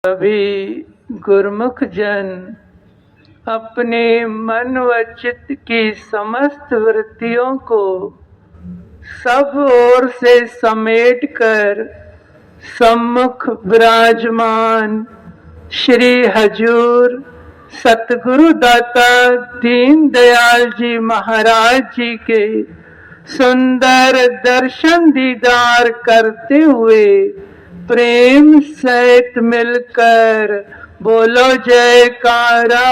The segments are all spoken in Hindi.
सभी गुरुमुख जन अपने मन व चित्त की समस्त वृत्तियों को सब ओर से समेट कर सम्मुख विराजमान श्री हजूर सतगुरु दाता दीन दयाल जी महाराज जी के सुंदर दर्शन दीदार करते हुए प्रेम सहित मिलकर बोलो जयकारा।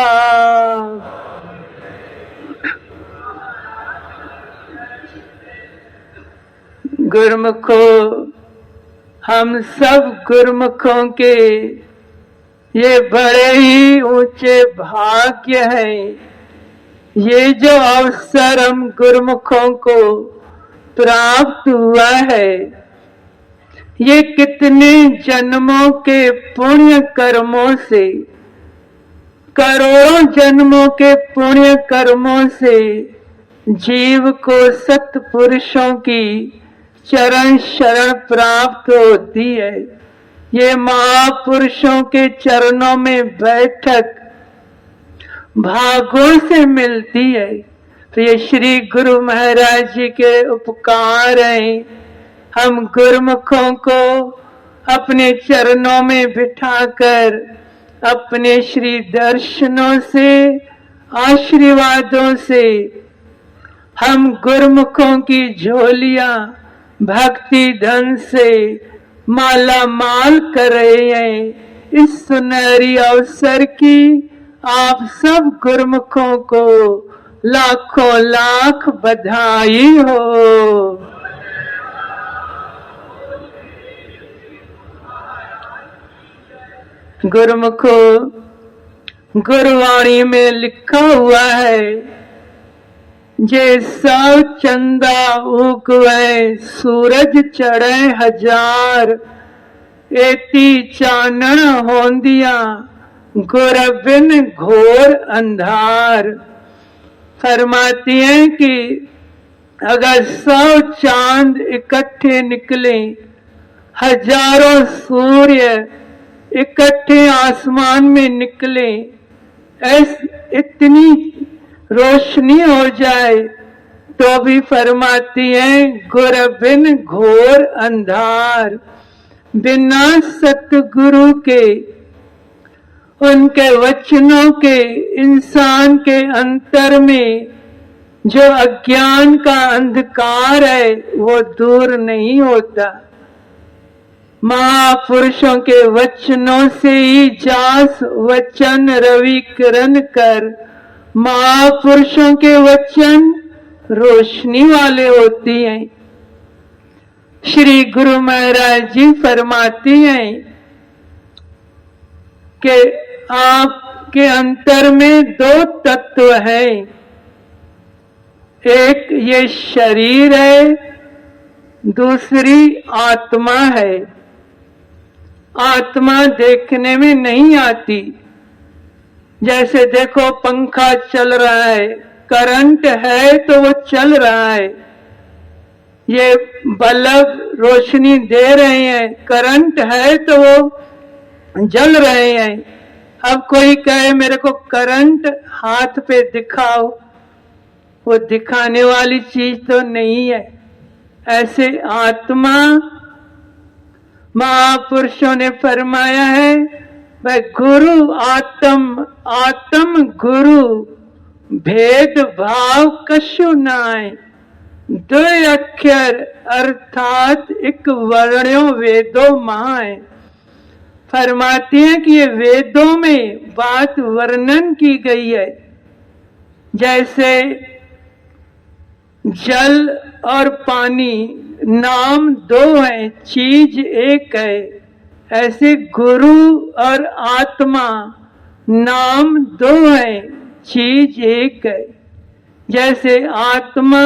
गुरुमुखों, हम सब गुरुमुखों के ये बड़े ही ऊंचे भाग्य हैं। ये जो अवसर हम गुरुमुखों को प्राप्त हुआ है, ये कितने जन्मों के पुण्य कर्मों से, करोड़ों जन्मों के पुण्य कर्मों से जीव को सत्पुरुषों की चरण शरण प्राप्त होती है। ये महापुरुषों के चरणों में बैठक भागों से मिलती है। तो ये श्री गुरु महाराज जी के उपकार हैं। हम गुरुमुखों को अपने चरणों में बिठाकर अपने श्री दर्शनों से, आशीर्वादों से हम गुरुमुखों की झोलियां भक्ति धन से माला माल कर रहे हैं। इस सुनहरी अवसर की आप सब गुरुमुखों को लाखों लाख बधाई हो। गुरुमुखों, गुरुवाणी में लिखा हुआ है, जे सौ चंदा उगवे सूरज चढ़े हजार, एती चानन होंदिया गुर बिन घोर अंधार। फरमाती हैं कि अगर 100 चांद इकट्ठे निकले, हजारों सूर्य इकट्ठे आसमान में निकले, इतनी रोशनी हो जाए तो भी फरमाती हैं गुर बिन घोर अंधार। बिना सतगुरु के, उनके वचनों के, इंसान के अंतर में जो अज्ञान का अंधकार है वो दूर नहीं होता। महापुरुषों के वचनों से ही जास वचन रवि किरण कर, महापुरुषों के वचन रोशनी वाले होती हैं। श्री गुरु महाराज जी फरमाती हैं कि आपके अंतर में 2 तत्व हैं। एक ये शरीर है, दूसरी आत्मा है। आत्मा देखने में नहीं आती। जैसे देखो पंखा चल रहा है, करंट है तो वो चल रहा है। ये बल्ब रोशनी दे रहे हैं, करंट है तो वो जल रहे हैं। अब कोई कहे मेरे को करंट हाथ पे दिखाओ, वो दिखाने वाली चीज तो नहीं है। ऐसे आत्मा, महापुरुषों ने फरमाया है, वह गुरु आत्म, आत्म गुरु भेद भाव कशु नाय, 2 अक्षर अर्थात एक वर्ण्यो वेदों माय। फरमाती हैं कि ये वेदों में बात वर्णन की गई है। जैसे जल और पानी नाम 2 है, चीज एक है। ऐसे गुरु और आत्मा नाम 2 है, चीज एक है। जैसे आत्मा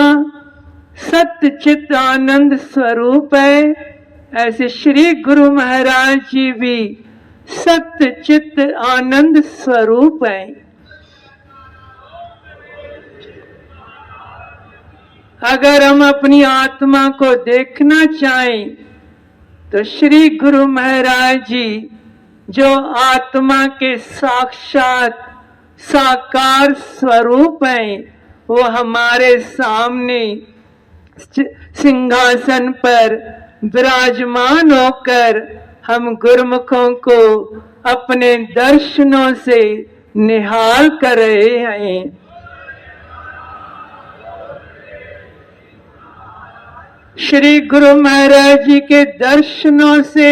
सत्य चित आनंद स्वरूप है, ऐसे श्री गुरु महाराज जी भी सत्य चित आनंद स्वरूप है। अगर हम अपनी आत्मा को देखना चाहें तो श्री गुरु महाराज जी जो आत्मा के साक्षात साकार स्वरूप हैं, वो हमारे सामने सिंहासन पर विराजमान होकर हम गुरुमुखों को अपने दर्शनों से निहाल कर रहे हैं। श्री गुरु महाराज जी के दर्शनों से,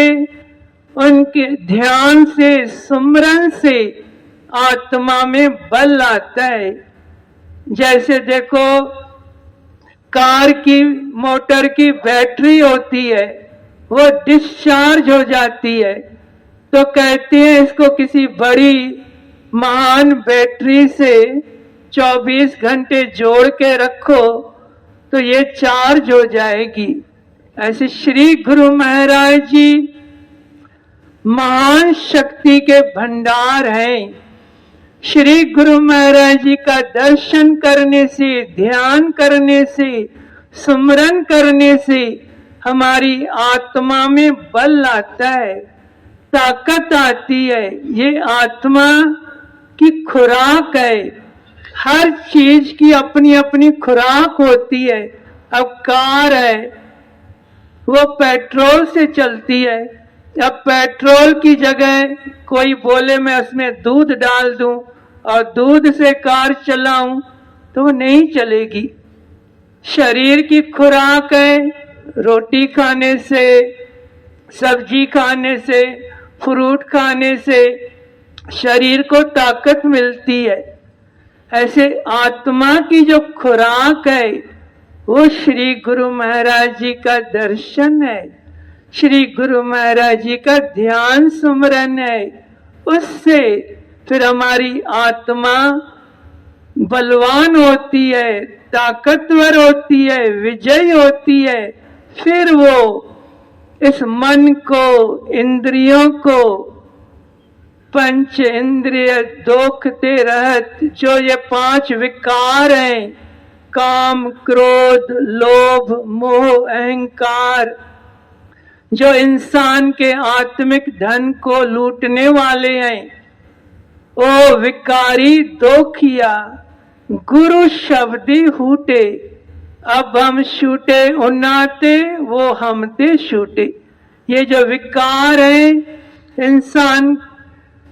उनके ध्यान से, सुमरन से आत्मा में बल आता है। जैसे देखो, कार की मोटर की बैटरी होती है, वो डिस्चार्ज हो जाती है, तो कहते हैं इसको किसी बड़ी महान बैटरी से 24 घंटे जोड़ के रखो तो ये चार्ज हो जाएगी। ऐसे श्री गुरु महाराज जी महान शक्ति के भंडार हैं। श्री गुरु महाराज जी का दर्शन करने से, ध्यान करने से, सुमरन करने से हमारी आत्मा में बल आता है, ताकत आती है। ये आत्मा की खुराक है। हर चीज की अपनी अपनी खुराक होती है। अब कार है, वो पेट्रोल से चलती है। अब पेट्रोल की जगह कोई बोले मैं उसमें दूध डाल दूं और दूध से कार चलाऊं तो वो नहीं चलेगी। शरीर की खुराक है, रोटी खाने से, सब्जी खाने से, फ्रूट खाने से शरीर को ताकत मिलती है। ऐसे आत्मा की जो खुराक है वो श्री गुरु महाराज जी का दर्शन है, श्री गुरु महाराज जी का ध्यान सुमरन है। उससे फिर हमारी आत्मा बलवान होती है, ताकतवर होती है, विजयी होती है। फिर वो इस मन को, इंद्रियों को, पंच इंद्रिय दोखते रहत, जो ये 5 विकार हैं, काम, क्रोध, लोभ, मोह, अहंकार, जो इंसान के आत्मिक धन को लूटने वाले हैं, ओ विकारी दोखिया गुरु शब्दी हूटे। अब हम छूटे उन्नाते, वो हमते छूटे। ये जो विकार है, इंसान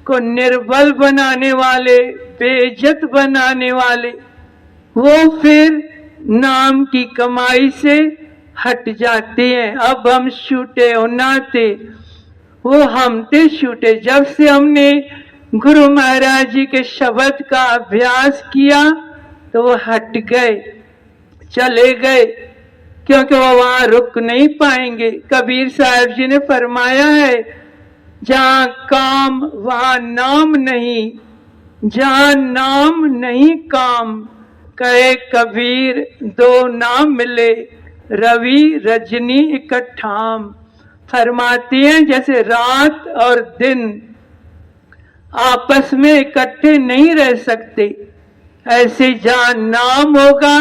को निर्बल बनाने वाले, बेइज्जत बनाने वाले, वो फिर नाम की कमाई से हट जाते हैं। अब हम छूटे उन्नाते, वो हमते छूटे। जब से हमने गुरु महाराज जी के शब्द का अभ्यास किया तो वो हट गए, चले गए, क्योंकि वो वहां रुक नहीं पाएंगे। कबीर साहब जी ने फरमाया है, जहां काम वहां नाम नहीं, जहां नाम नहीं काम, कहे कबीर दो नाम मिले, रवि रजनी इकट्ठाम। फरमाती हैं जैसे रात और दिन आपस में इकट्ठे नहीं रह सकते, ऐसे जहां नाम होगा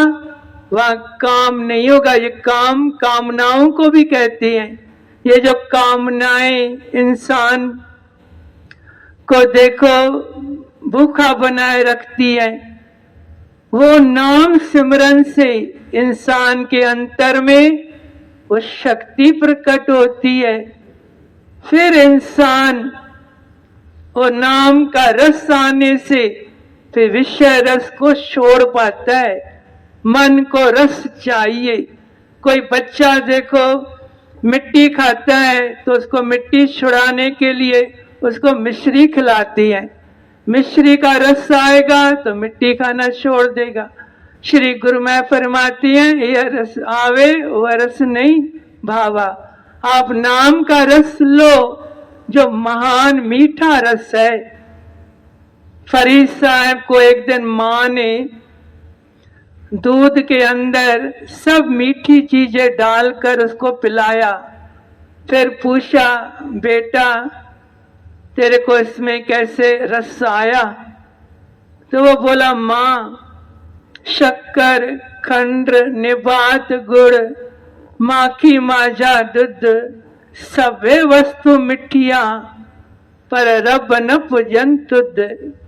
वहां काम नहीं होगा। ये काम कामनाओं को भी कहते हैं। ये जो कामनाएं इंसान को देखो भूखा बनाए रखती है, वो नाम सिमरन से इंसान के अंतर में वो शक्ति प्रकट होती है। फिर इंसान वो नाम का रस आने से फिर विषय रस को छोड़ पाता है। मन को रस चाहिए। कोई बच्चा देखो मिट्टी खाता है तो उसको मिट्टी छुड़ाने के लिए उसको मिश्री खिलाती है। मिश्री का रस आएगा तो मिट्टी खाना छोड़ देगा। श्री गुरु मैं फरमाती हैं, यह रस आवे वह रस नहीं भावा। आप नाम का रस लो जो महान मीठा रस है। फरीद साहब को एक दिन माँ ने दूध के अंदर सब मीठी चीजें डालकर उसको पिलाया। फिर पूछा, बेटा तेरे को इसमें कैसे रस आया? तो वो बोला, माँ शक्कर, खंड, निबात, गुड़, माखी, माजा, दूध, सभे वस्तु मिठिया, पर रब न पूजन तुद।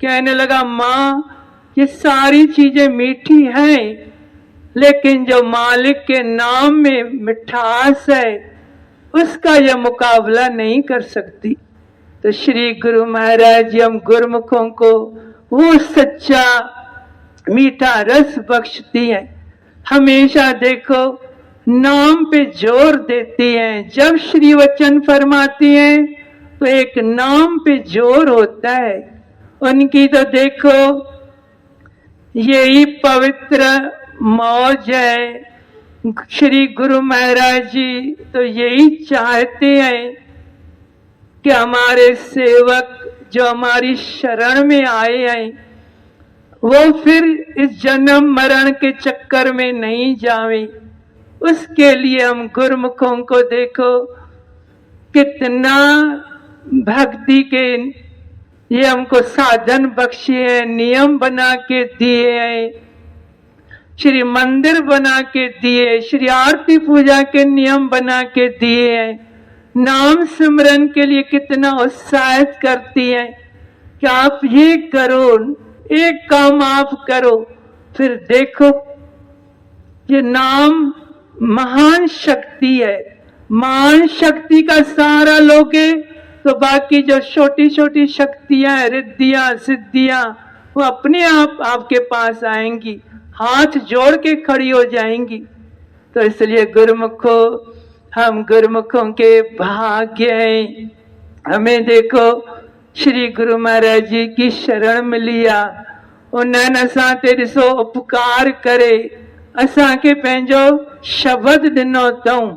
कहने लगा माँ ये सारी चीजें मीठी हैं, लेकिन जो मालिक के नाम में मिठास है उसका यह मुकाबला नहीं कर सकती। तो श्री गुरु महाराज जी हम गुरुमुखों को वो सच्चा मीठा रस बख्शती हैं। हमेशा देखो नाम पे जोर देती हैं। जब श्री वचन फरमाती हैं तो एक नाम पे जोर होता है। उनकी तो देखो यही पवित्र मौज है। श्री गुरु महाराज जी तो यही चाहते हैं कि हमारे सेवक जो हमारी शरण में आए हैं वो फिर इस जन्म मरण के चक्कर में नहीं जावे। उसके लिए हम गुरुमुखों को देखो कितना भक्ति के ये हमको साधन बख्शे हैं, नियम बना के दिए हैं, श्री मंदिर बना के दिए, श्री आरती पूजा के नियम बना के दिए हैं, नाम सिमरन के लिए कितना उत्साहित करती हैं कि आप ये करो, एक काम आप करो। फिर देखो ये नाम महान शक्ति है। महान शक्ति का सहारा लोगे तो बाकी जो छोटी छोटी शक्तियां, रिद्धियां, सिद्धियां वो अपने आप आपके पास आएंगी, हाथ जोड़ के खड़ी हो जाएंगी। तो इसलिए गुरुमुखों, हम गुरुमुखों के भाग्य हैं। हमें देखो श्री गुरु महाराज जी की शरण मिली आ, उन्हनि असां ते ॾिसो उपकार करे असांखे पंहिंजो शब्द ॾिनो अथऊं,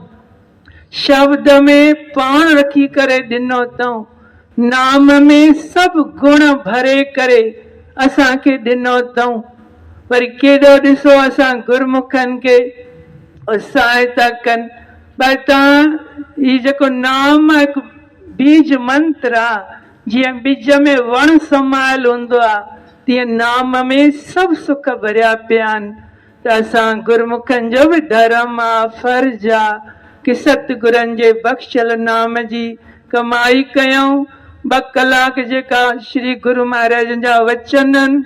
शब्द में पाण रखी करे ॾिनो अथऊं, नाम में सभु गुण भरे करे असांखे ॾिनो अथऊं। पर केॾो ॾिसो असां गुरुमुखनि खे उत्साहित था कनि। पर तव्हां ही जेको नाम हिकु बीज मंत्र आहे, जीअं बीज में वण समायल हूंदो आहे तीअं नाम में सभु सुख भरिया पिया आहिनि। त असां गुरुमुखनि जो बि धर्म आहे, फर्ज़ आहे कि सतगुरनि जे बख़्शियल नाम जी कमाई कयूं। 2 कलाक जेका श्री गुरु महाराजनि जा वचन आहिनि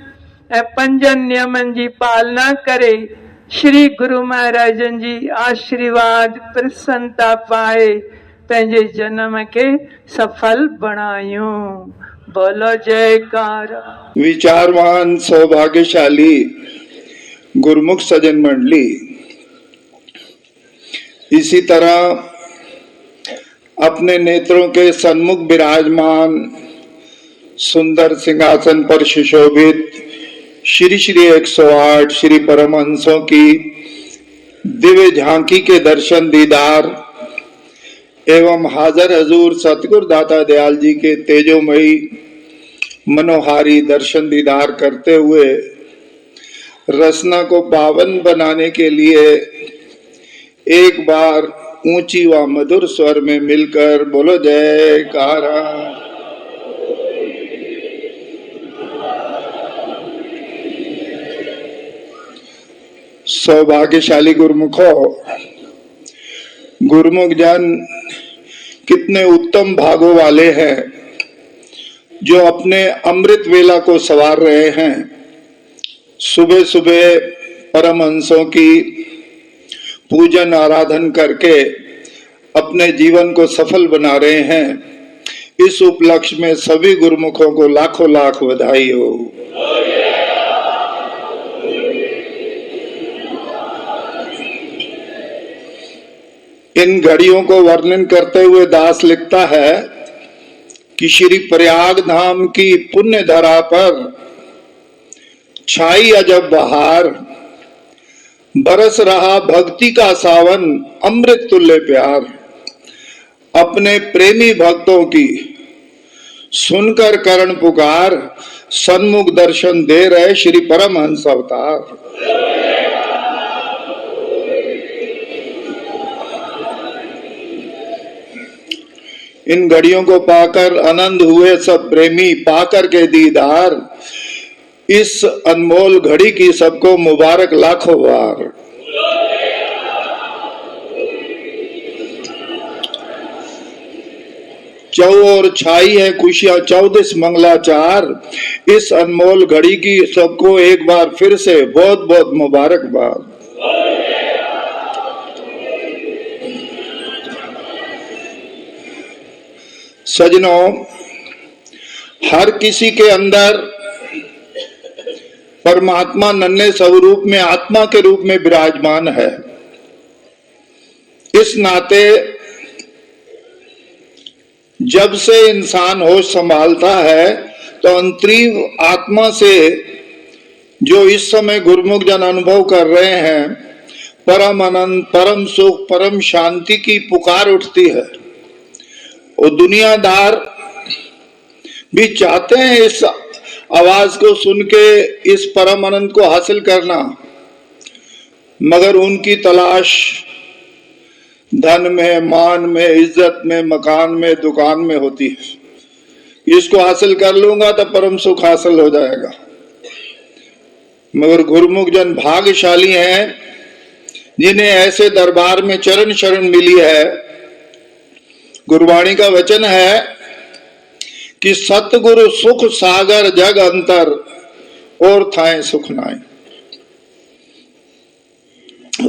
ऐं 5 नियमनि जी पालना करे श्री गुरु महाराजनि जी आशीर्वाद प्रसन्नता पाए पंहिंजे जन्म के सफल बनायूं। बोलो जयकारा। विचारवान सौभाग्यशाली गुरुमुख सज्जन मंडली, इसी तरह अपने नेत्रों के सन्मुख विराजमान सुंदर सिंहासन पर सुशोभित श्री श्री 108 श्री परमहंसों की दिव्य झांकी के दर्शन दीदार एवं हाजर हजूर सतगुरु दाता दयाल जी के तेजोमयी मनोहारी दर्शन दीदार करते हुए रसना को पावन बनाने के लिए एक बार ऊंची व मधुर स्वर में मिलकर बोलो जयकारा। सौभाग्यशाली गुरुमुखों, गुरुमुख जन कितने उत्तम भागों वाले हैं जो अपने अमृत वेला को संवार रहे हैं। सुबह सुबह परमहंसों की पूजन आराधन करके अपने जीवन को सफल बना रहे हैं। इस उपलक्ष्य में सभी गुरुमुखों को लाखों लाख बधाई हो। इन घड़ियों को वर्णन करते हुए दास लिखता है कि श्री प्रयाग धाम की पुण्य धरा पर छाई अजब बहार, बरस रहा भक्ति का सावन अमृत तुल्य प्यार। अपने प्रेमी भक्तों की सुनकर करण पुकार, सन्मुख दर्शन दे रहे श्री परमहंस अवतार। इन घड़ियों को पाकर आनंद हुए सब प्रेमी, पाकर के दीदार। इस अनमोल घड़ी की सबको मुबारक लाखों बार। चौ और छाई है खुशियां 14 मंगलाचार। इस अनमोल घड़ी की सबको एक बार फिर से बहुत बहुत मुबारकबाद। सजनों, हर किसी के अंदर परमात्मा नन्हे स्वरूप में आत्मा के रूप में विराजमान है। इस नाते जब से इंसान होश संभालता है तो अंतरीव आत्मा से जो इस समय गुरुमुख जन अनुभव कर रहे हैं, परम आनंद, परम सुख, परम शांति की पुकार उठती है। और दुनियादार भी चाहते हैं इस आवाज को सुन के इस परम आनंद को हासिल करना, मगर उनकी तलाश धन में, मान में, इज्जत में, मकान में, दुकान में होती है। इसको हासिल कर लूंगा तो परम सुख हासिल हो जाएगा। मगर गुरुमुख जन भाग्यशाली हैं जिन्हें ऐसे दरबार में चरण शरण मिली है। गुरुवाणी का वचन है कि सतगुरु सुख सागर जग अंतर और थाए सुख नाय।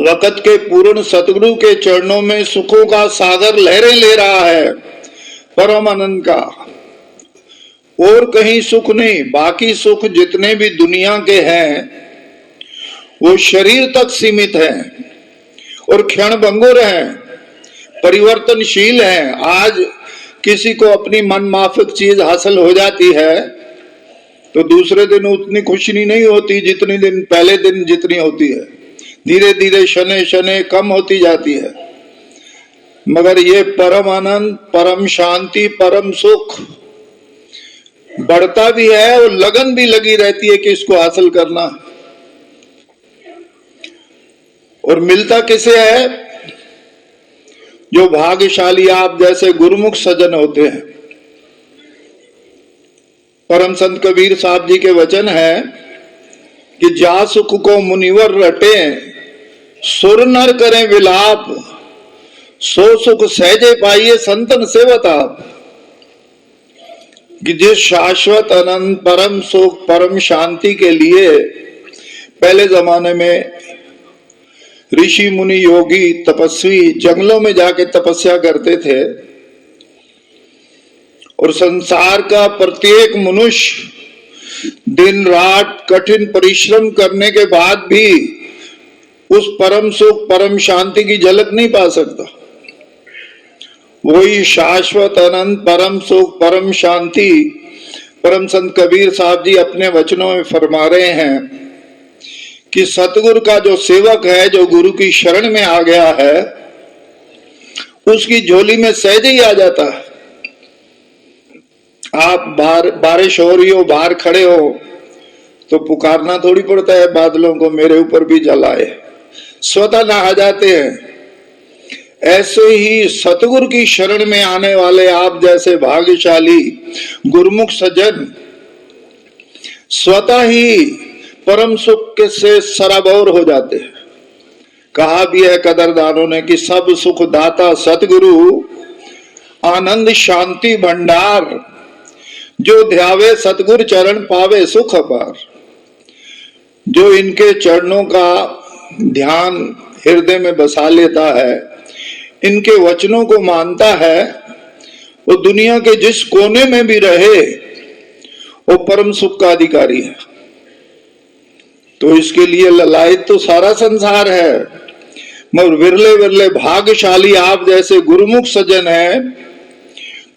वक़्त के पूर्ण सतगुरु के चरणों में सुखों का सागर लहरें ले रहा है, परम आनंद का। और कहीं सुख नहीं। बाकी सुख जितने भी दुनिया के हैं वो शरीर तक सीमित हैं और क्षण भंगुर हैं, परिवर्तनशील हैं। आज किसी को अपनी मन माफिक चीज हासिल हो जाती है तो दूसरे दिन उतनी खुशी नहीं होती जितनी दिन पहले दिन जितनी होती है। धीरे धीरे शने शने कम होती जाती है। मगर ये परम आनंद, परम शांति, परम सुख बढ़ता भी है और लगन भी लगी रहती है कि इसको हासिल करना। और मिलता किसे है? जो भाग्यशाली आप जैसे गुरुमुख सज्जन होते हैं। परम संत कबीर साहब जी के वचन है कि जा सुख को मुनिवर रटे, सुर नर करें विलाप, सो सुख सहजे पाइए संतन सेवत आप। कि जिस शाश्वत अनंत परम सुख, परम शांति के लिए पहले जमाने में ऋषि मुनि योगी तपस्वी जंगलों में जाके तपस्या करते थे, और संसार का प्रत्येक मनुष्य दिन रात कठिन परिश्रम करने के बाद भी उस परम सुख, परम शांति की झलक नहीं पा सकता। वही शाश्वत अनंत परम सुख, परम शांति परम संत कबीर साहब जी अपने वचनों में फरमा रहे हैं कि सतगुरु का जो सेवक है, जो गुरु की शरण में आ गया है, उसकी झोली में सहज ही आ जाता है। आप बारिश हो रही हो, बाहर खड़े हो तो पुकारना थोड़ी पड़ता है बादलों को मेरे ऊपर भी जल आए, स्वतः नहा जाते हैं। ऐसे ही सतगुरु की शरण में आने वाले आप जैसे भाग्यशाली गुरुमुख सज्जन स्वतः ही परम सुख से सराबोर हो जाते हैं। कहा भी है कदरदानों ने कि सब सुख दाता सतगुरु, आनंद शांति भंडार, जो ध्यावे सतगुरु चरण पावे सुख अपार। जो इनके चरणों का ध्यान हृदय में बसा लेता है, इनके वचनों को मानता है, वो दुनिया के जिस कोने में भी रहे वो परम सुख का अधिकारी है। तो इसके लिए ललायत तो सारा संसार है, मगर विरले विरले भाग्यशाली आप जैसे गुरुमुख सज्जन हैं,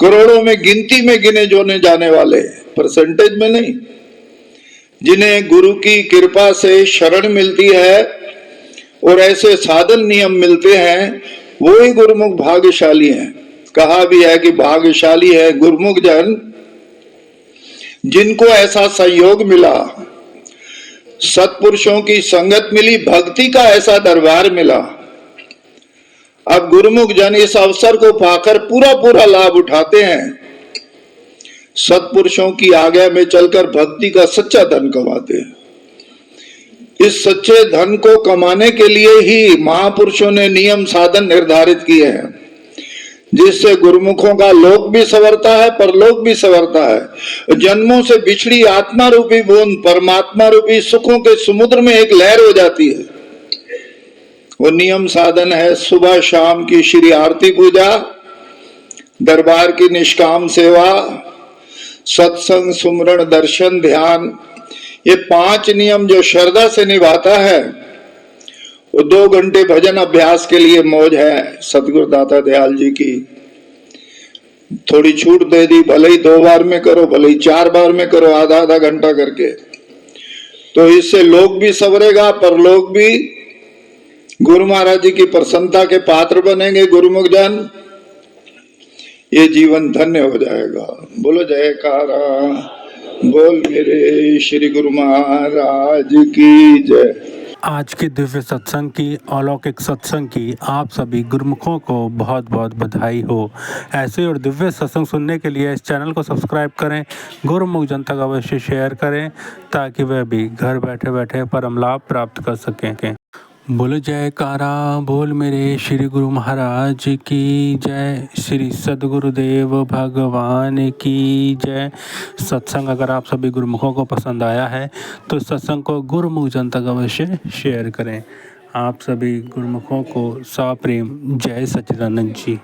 करोड़ों में गिनती में गिने जोने जाने वाले, परसेंटेज में नहीं, जिन्हें गुरु की कृपा से शरण मिलती है और ऐसे साधन नियम मिलते हैं, वो ही गुरुमुख भाग्यशाली हैं। कहा भी है कि भाग्यशाली है गुरुमुख जन जिनको ऐसा संयोग मिला, सत्पुरुषों की संगत मिली, भक्ति का ऐसा दरबार मिला। अब गुरुमुख जन इस अवसर को पाकर पूरा पूरा लाभ उठाते हैं। सत्पुरुषों की आज्ञा में चलकर भक्ति का सच्चा धन कमाते हैं। इस सच्चे धन को कमाने के लिए ही महापुरुषों ने नियम साधन निर्धारित किए हैं। जिससे गुरुमुखों का लोक भी संवरता है, परलोक भी संवरता है। जन्मों से बिछड़ी आत्मा रूपी बूंद परमात्मा रूपी सुखों के समुद्र में एक लहर हो जाती है। वो नियम साधन है सुबह शाम की श्री आरती पूजा, दरबार की निष्काम सेवा, सत्संग, सुमरण, दर्शन, ध्यान। ये 5 नियम जो श्रद्धा से निभाता है वो 2 घंटे भजन अभ्यास के लिए मौज है। सतगुरु दाता दयाल जी की थोड़ी छूट दे दी, भले ही 2 बार में करो, भले ही 4 बार में करो, आधा आधा घंटा करके, तो इससे लोक भी संवरेगा, परलोक भी। गुरु महाराज जी की प्रसन्नता के पात्र बनेंगे गुरुमुख जन, ये जीवन धन्य हो जाएगा। बोलो जयकारा, बोल मेरे श्री गुरु महाराज की जय। आज के दिव्य सत्संग की, अलौकिक सत्संग की आप सभी गुरुमुखों को बहुत बहुत बधाई हो। ऐसे और दिव्य सत्संग सुनने के लिए इस चैनल को सब्सक्राइब करें, गुरुमुख जन तक अवश्य शेयर करें ताकि वह भी घर बैठे बैठे परम लाभ प्राप्त कर सकें। बोल जयकारा, बोल मेरे श्री गुरु महाराज की जय, श्री सद्गुरुदेव भगवान की जय। सत्संग अगर आप सभी गुरुमुखों को पसंद आया है तो सत्संग को गुरुमुख जन तक अवश्य शेयर करें। आप सभी गुरुमुखों को सप्रेम जय सच्चिदानंद जी।